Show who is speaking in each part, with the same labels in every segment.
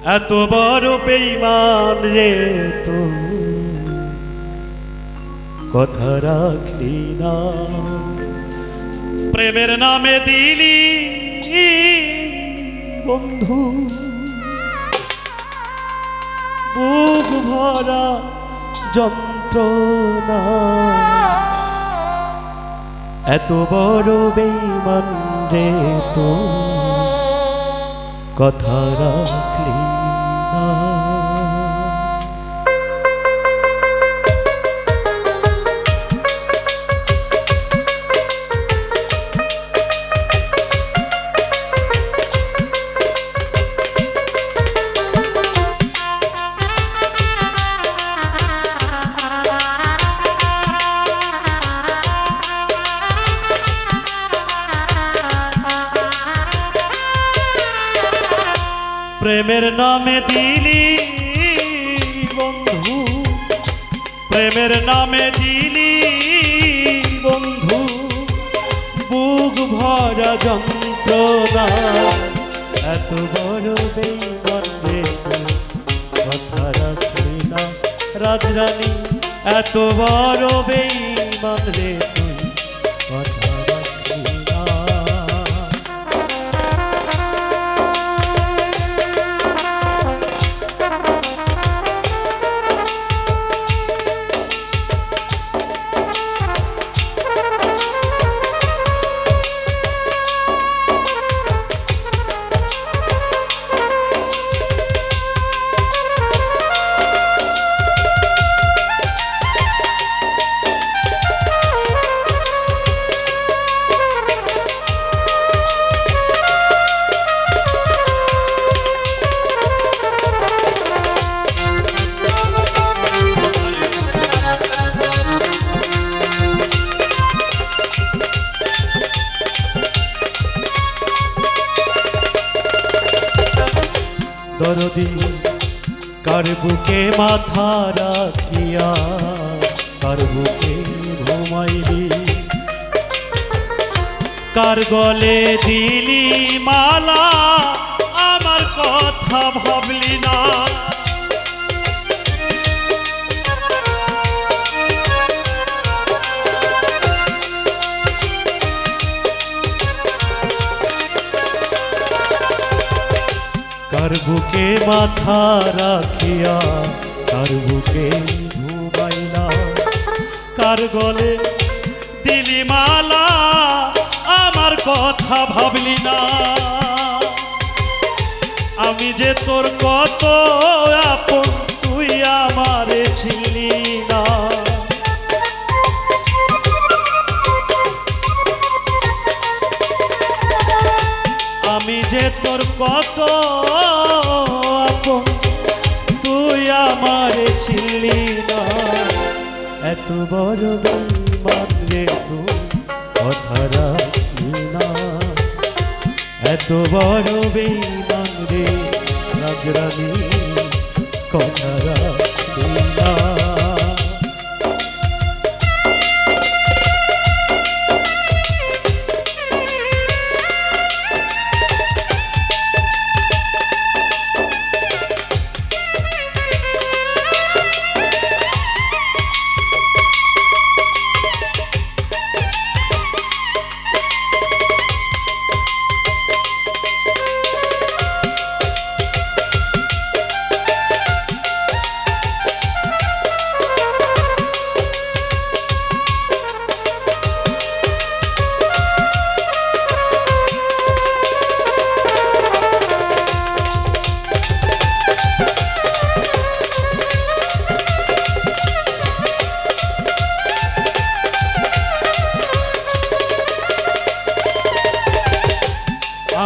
Speaker 1: এত বড় বেঈমান রে তো কথা রাখলি না, প্রেমের নামে দিলি বন্ধু বুক ভরা যন্ত্রণা। এত বড় বেঈমান রে তো কথা রাখলি না। প্রেমের নামে দিলি বন্ধু, প্রেমের নামে দিলি বন্ধু বুক ভরা যন্ত্রণা। এত বড় বেঈমান রে কথা রাখলি না রাজরানী, এত বড় বেঈমান রে তুই কথা রাখলি না। দরদি কার বুকে মাথা রাখিয়া কার বুকে ঘুমাইলি, কার গলে দিলি মালা আমার কথা ভাবলি না। কার বুকে মাথা রাখিয়া কার বুকে ঘুমাইলা, কার গলে দিলি মালা আমার কথা ভাবলি না। আমি যে তোর কত আপন তুই আমারে ছিলি না। আমি যে তোর কত আপন তুই আমারে ছিলি না। এত বড় বেঈমান রে তুই কথা রাখলি না, এত বড় বেঈমান রে রাজরানী কথা রাখলি না।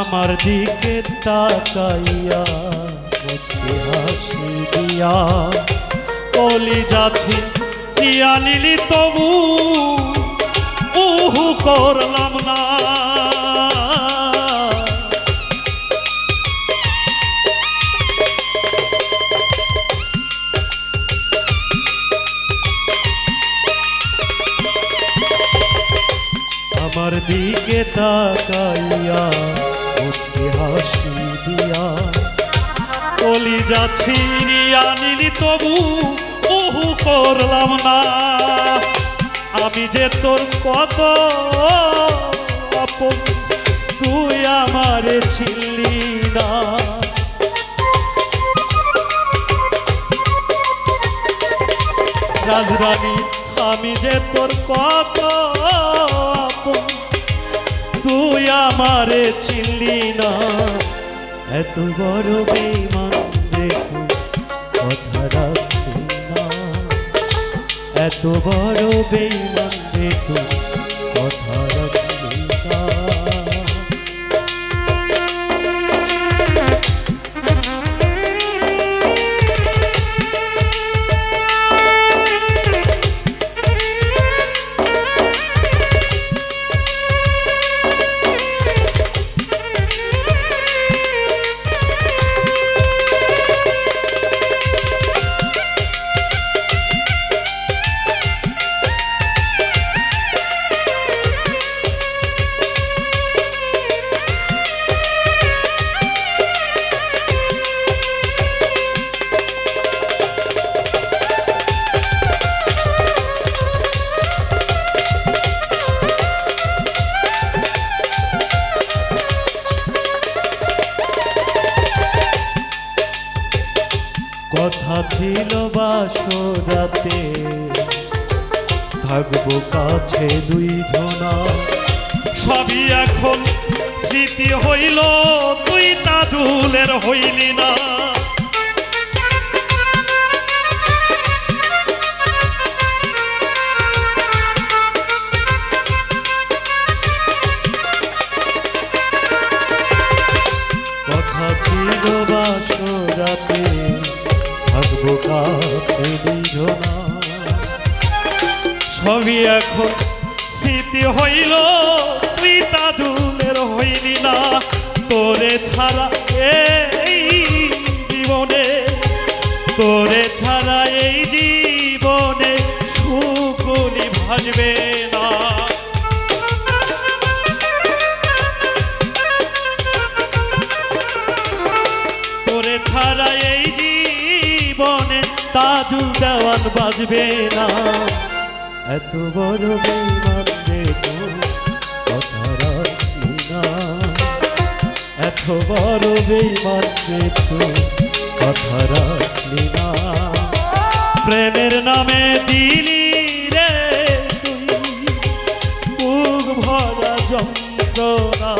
Speaker 1: আমার দিকে তাকাইয়া মুচকি হাসি দিয়া কলি যাচ্ছি দিয়া নিলি তবু উহু করলাম না। আমার দিকে তাকাইয়া মুচকি হাসি দিয়া কলিজা ছিঁড়িয়া নিলি তবু উহু করলাম না। আমি যে তোর কত আপন তুই আমারে ছিলি না। রাজরানী আমি যে তোর কত আপন তুই আমারে ছিলি না। এত বড় বেঈমান রে তুই কথা রাখলি না। এত বড় বেঈমান রে তুই কথা রাখলি না। কথা ছিল বাসরাতে থাকবো কাছে দুইজনা। সবই এখন স্মৃতি হইল তুই তাজুলের হইলি না। কথা ছিল বাসরাতে থাকবো কাছে দুইজনা। সবই এখন স্মৃতি হইল তুই তাজুলের হইলি না। তোরে ছাড়া এই জীবনে তোরে ছাড়া এই জীবনে সুখনি ভাসবে না। তোরে ছাড়া এই জীবনে তাজুল দেওয়ান বাজবে না। এত বড় বেঈমান রে তুই কথা রাখলি না। এত বড় বেঈমান রে তুই কথা রাখলি না। প্রেমের নামে দিলি রে তুই বুক ভরা যন্ত্রণা।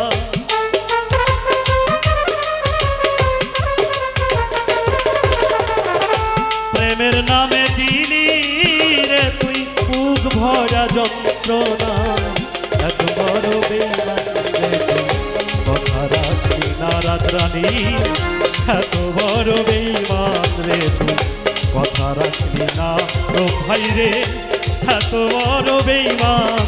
Speaker 1: প্রেমের নামে দিলি রে তুই বুক ভরা যন্ত্রণা। এত বড় বেঈমান রে তুই কথা রাখলি না। রাজরানী এত বড় বেঈমান রে তুই কথা রাখলি না। ও ভাই রে এত বড় বেঈমান